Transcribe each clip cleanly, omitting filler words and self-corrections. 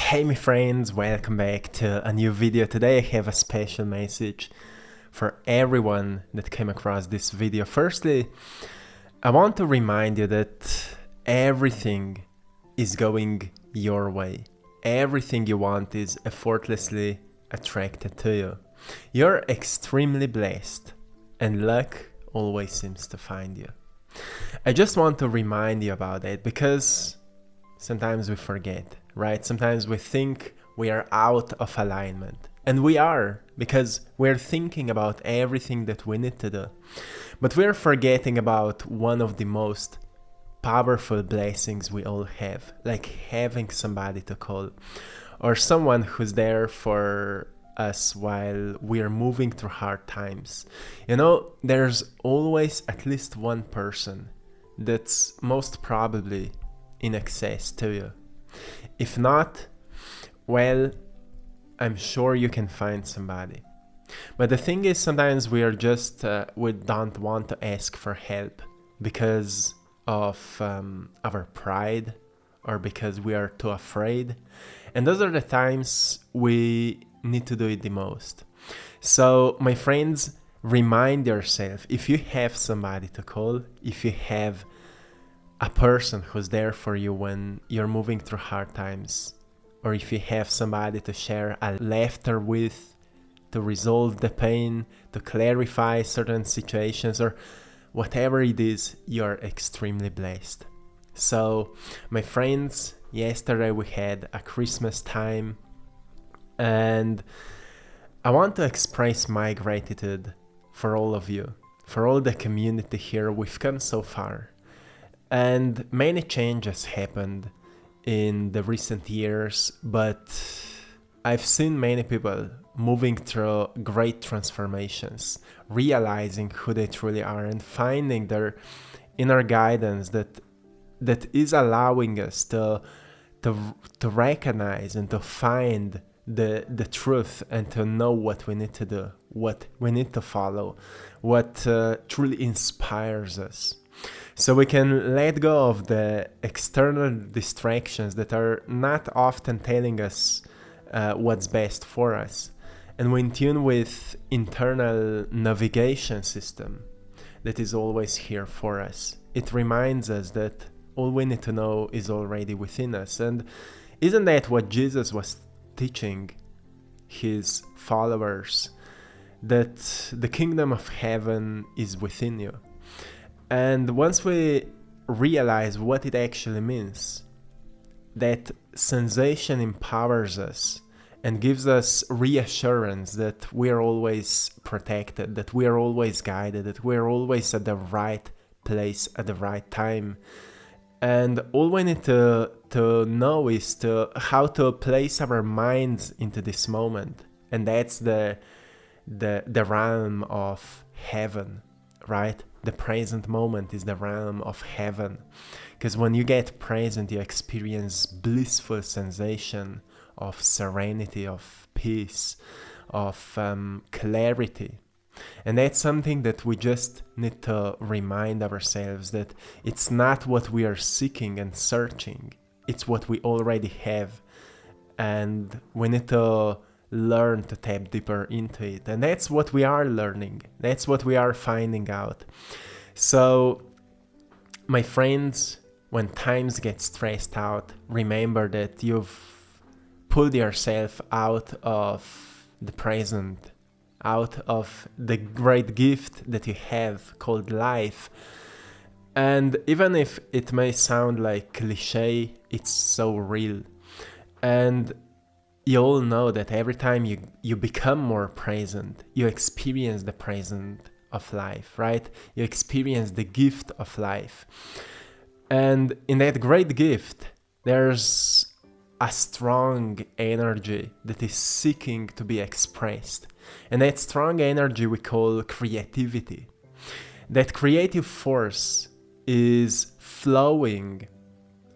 Hey my friends, welcome back to a new video. Today I have a special message for everyone that came across this video. Firstly, I want to remind you that everything is going your way. Everything you want is effortlessly attracted to you. You're extremely blessed and luck always seems to find you. I just want to remind you about it because sometimes we forget, right? Sometimes we think we are out of alignment. And we are, because we're thinking about everything that we need to do. But we're forgetting about one of the most powerful blessings we all have, like having somebody to call, or someone who's there for us while we're moving through hard times. You know, there's always at least one person that's most probably in access to you. If not, well, I'm sure you can find somebody. But the thing is, sometimes we are just, we don't want to ask for help because of our pride or because we are too afraid. And those are the times we need to do it the most. So, my friends, remind yourself, if you have somebody to call, if you have a person who's there for you when you're moving through hard times, or if you have somebody to share a laughter with, to resolve the pain, to clarify certain situations, or whatever it is, you're extremely blessed. So, my friends, yesterday we had a Christmas time, and I want to express my gratitude for all of you, for all the community here. We've come so far. And many changes happened in the recent years, but I've seen many people moving through great transformations, realizing who they truly are and finding their inner guidance that is allowing us to recognize and to find the truth and to know what we need to do, what we need to follow, what truly inspires us. So we can let go of the external distractions that are not often telling us what's best for us. And we're in tune with internal navigation system that is always here for us. It reminds us that all we need to know is already within us. And isn't that what Jesus was teaching his followers? That the kingdom of heaven is within you. And once we realize what it actually means, that sensation empowers us and gives us reassurance that we are always protected, that we are always guided, that we are always at the right place at the right time. And all we need to know is how to place our minds into this moment. And that's the realm of heaven, right? The present moment is the realm of heaven. Because when you get present, you experience blissful sensation of serenity, of peace, of clarity. And that's something that we just need to remind ourselves that it's not what we are seeking and searching. It's what we already have. And we need to learn to tap deeper into it. And that's what we are learning. That's what we are finding out. So, my friends, when times get stressed out, remember that you've pulled yourself out of the present, out of the great gift that you have called life. And even if it may sound like cliche, it's so real. And you all know that every time you become more present, you experience the present of life, right? You experience the gift of life. And in that great gift, there's a strong energy that is seeking to be expressed. And that strong energy we call creativity. That creative force is flowing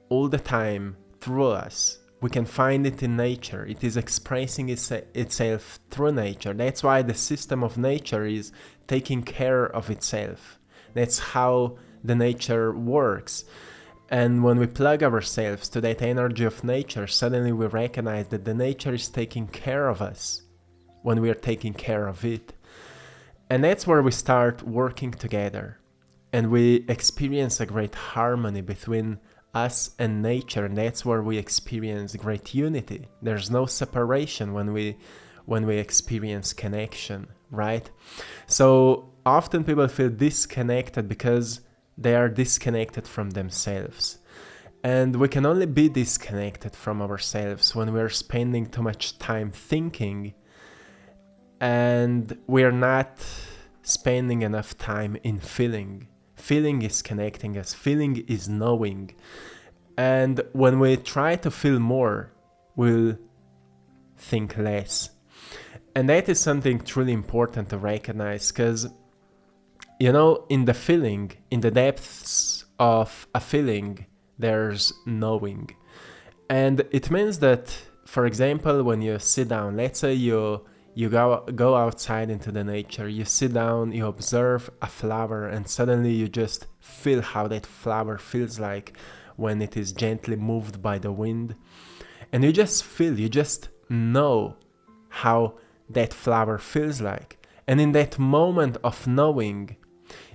all the time through us. We can find it in nature. It is expressing itself through nature. That's why the system of nature is taking care of itself. That's how the nature works. And when we plug ourselves to that energy of nature, suddenly we recognize that the nature is taking care of us when we are taking care of it. And that's where we start working together. And we experience a great harmony between us and nature. And that's where we experience great unity. There's no separation when we experience connection, right? So often people feel disconnected because they are disconnected from themselves. And we can only be disconnected from ourselves when we are spending too much time thinking and we are not spending enough time in feeling. Feeling is connecting us. Feeling is knowing. And when we try to feel more, we'll think less. And that is something truly important to recognize, because in the feeling, in the depths of a feeling, there's knowing. And it means that, for example, when you sit down, let's say you go outside into the nature, you sit down, you observe a flower, and suddenly you just feel how that flower feels like when it is gently moved by the wind. And you just feel, you just know how that flower feels like. And in that moment of knowing,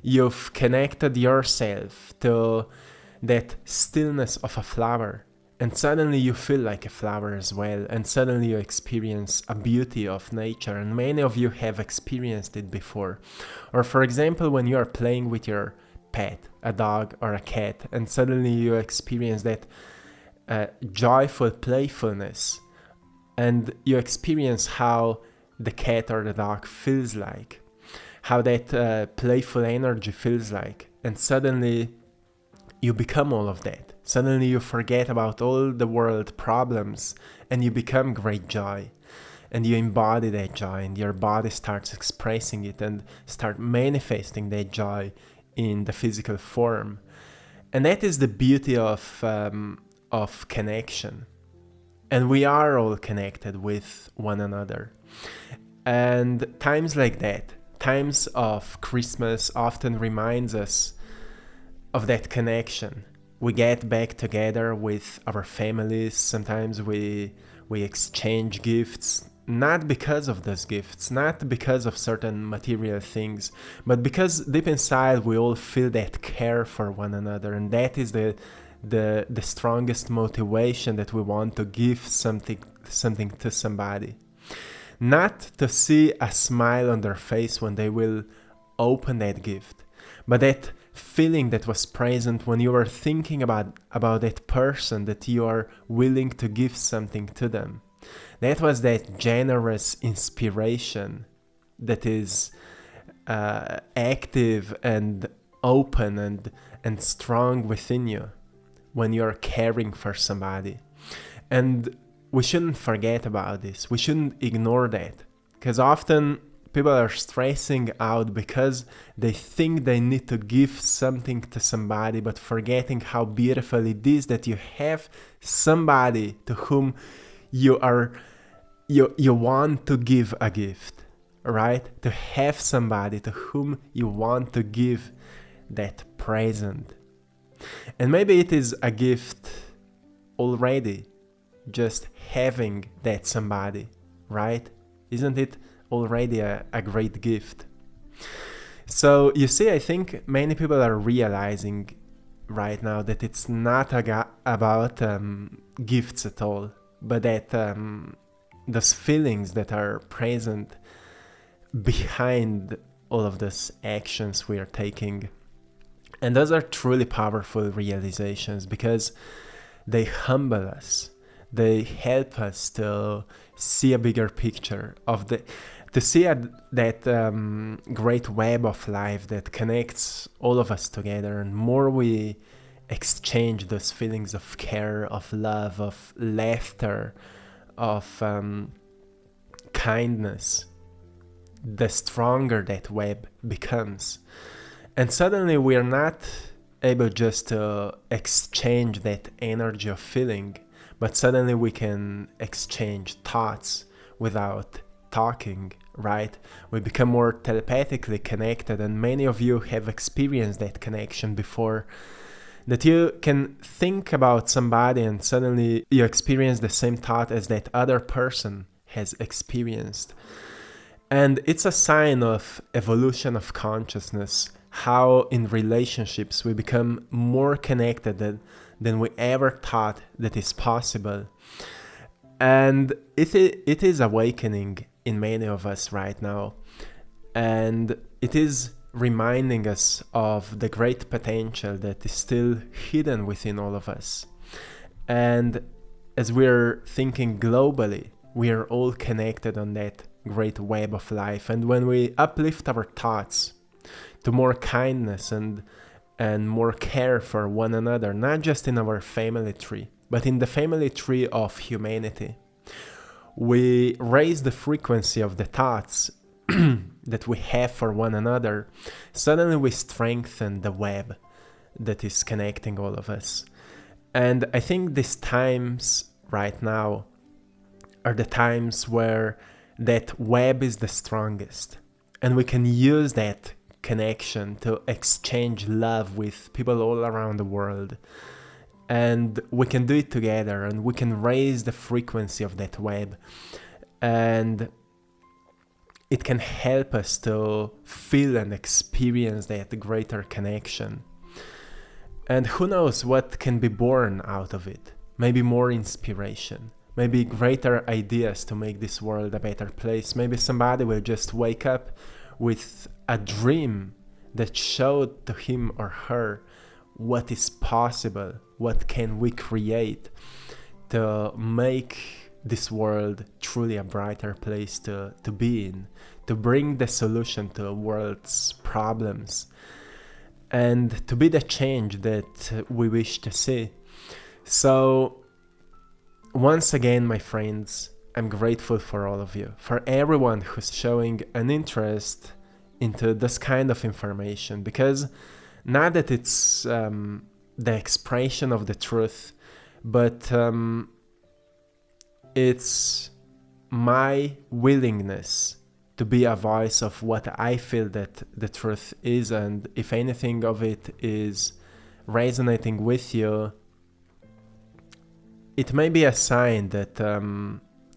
you've connected yourself to that stillness of a flower, and suddenly you feel like a flower as well, and suddenly you experience a beauty of nature, and many of you have experienced it before. Or for example, when you are playing with your pet, a dog or a cat, and suddenly you experience that joyful playfulness, and you experience how the cat or the dog feels like, how that playful energy feels like, and suddenly you become all of that. Suddenly you forget about all the world problems and you become great joy, and you embody that joy, and your body starts expressing it and start manifesting that joy in the physical form. And that is the beauty of connection. And we are all connected with one another. And times like that, times of Christmas, often reminds us of that connection. We get back together with our families. Sometimes we exchange gifts, not because of those gifts, not because of certain material things, but because deep inside we all feel that care for one another. And that is the strongest motivation, that we want to give something to somebody. Not to see a smile on their face when they will open that gift, but that feeling that was present when you were thinking about that person that you are willing to give something to them. That was that generous inspiration that is active and open and strong within you when you're caring for somebody. And we shouldn't forget about this. We shouldn't ignore that, because often people are stressing out because they think they need to give something to somebody, but forgetting how beautiful it is that you have somebody to whom you want to give a gift, right? To have somebody to whom you want to give that present. And maybe it is a gift already, just having that somebody, right? Isn't it already a great gift? So you see, I think many people are realizing right now that it's not about gifts at all, but that those feelings that are present behind all of those actions we are taking. And those are truly powerful realizations, because they humble us. They help us to see a bigger picture to see that great web of life that connects all of us together. And more we exchange those feelings of care, of love, of laughter, of kindness, the stronger that web becomes. And suddenly we are not able just to exchange that energy of feeling, but suddenly we can exchange thoughts without talking, right? We become more telepathically connected, and many of you have experienced that connection before. That you can think about somebody and suddenly you experience the same thought as that other person has experienced. And it's a sign of evolution of consciousness, how in relationships we become more connected than we ever thought that is possible. And it is awakening in many of us right now. And it is reminding us of the great potential that is still hidden within all of us. And as we're thinking globally, we are all connected on that great web of life. And when we uplift our thoughts to more kindness and more care for one another, not just in our family tree, but in the family tree of humanity, we raise the frequency of the thoughts that we have for one another. Suddenly we strengthen the web that is connecting all of us. And I think these times right now are the times where that web is the strongest, and we can use that connection to exchange love with people all around the world. And we can do it together, and we can raise the frequency of that web, and it can help us to feel and experience that greater connection. And who knows what can be born out of it? Maybe more inspiration, maybe greater ideas to make this world a better place. Maybe somebody will just wake up with a dream that showed to him or her what is possible, what can we create to make this world truly a brighter place to be in, to bring the solution to the world's problems, and to be the change that we wish to see. So once again, my friends, I'm grateful for all of you, for everyone who's showing an interest into this kind of information, because not that it's the expression of the truth, but it's my willingness to be a voice of what I feel that the truth is. And if anything of it is resonating with you, it may be a sign that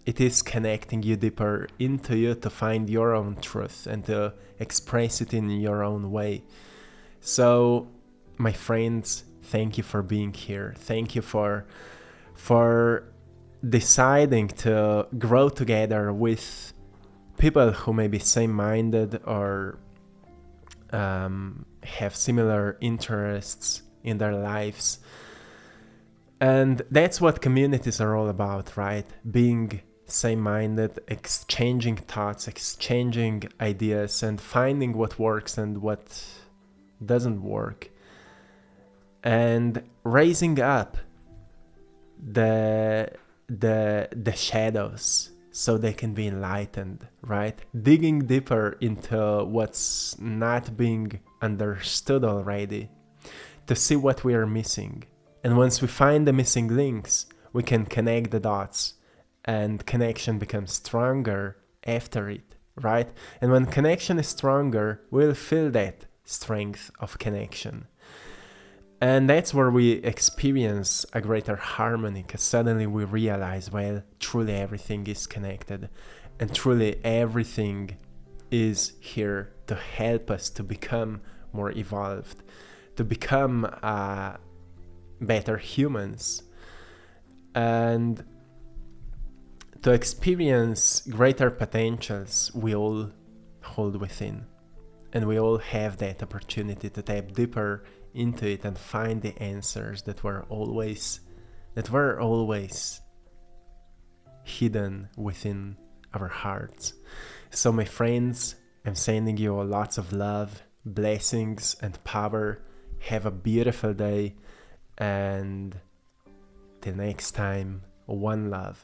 it is connecting you deeper into you to find your own truth and to express it in your own way. So, my friends, thank you for being here. Thank you for deciding to grow together with people who may be same-minded or have similar interests in their lives. And that's what communities are all about, right? Being same-minded, exchanging thoughts, exchanging ideas, and finding what works and what doesn't work, and raising up the shadows so they can be enlightened, right? Digging deeper into what's not being understood already to see what we are missing. And once we find the missing links, we can connect the dots, and connection becomes stronger after it, right? And when connection is stronger, we'll feel that strength of connection. And that's where we experience a greater harmony, because suddenly we realize, well, truly everything is connected, and truly everything is here to help us to become more evolved, to become better humans, and to experience greater potentials we all hold within. And we all have that opportunity to tap deeper into it and find the answers that were always hidden within our hearts. So my friends, I'm sending you lots of love, blessings, and power. Have a beautiful day, and till next time, one love.